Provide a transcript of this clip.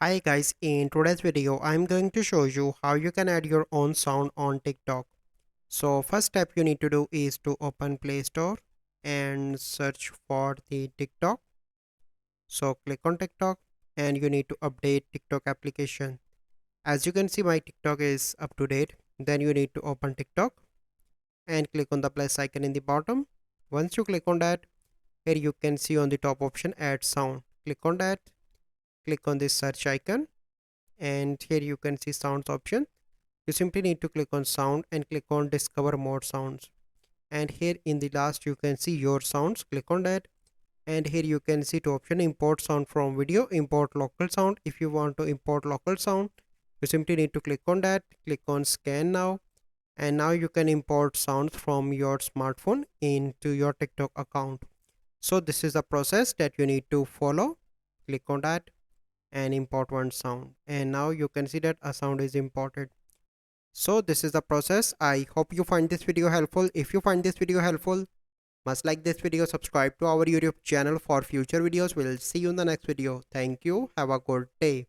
Hi guys, in today's video I'm going to show you how you can add your own sound on TikTok. So first step you need to do is to open Play Store and search for the TikTok. So click on TikTok and you need to update TikTok application. As you can see my TikTok is up to date. Then you need to open TikTok and click on the plus icon in the bottom. Once you click on that, here you can see on the top option add sound. Click on that, click on this search icon and here you can see sounds option. You simply need to click on sound and click on discover more sounds, and here in the last you can see your sounds. Click on that and here you can see two option: import sound from video, import local sound. If you want to import local sound, you simply need to click on that, click on scan now, and now you can import sounds from your smartphone into your TikTok account. So this is the process that you need to follow. Click on that and import one sound, and now you can see that a sound is imported. So this is the process. I hope you find this video helpful. If you find this video helpful, must like this video, subscribe to our YouTube channel for future videos. We'll see you in the next video. Thank you. Have a good day.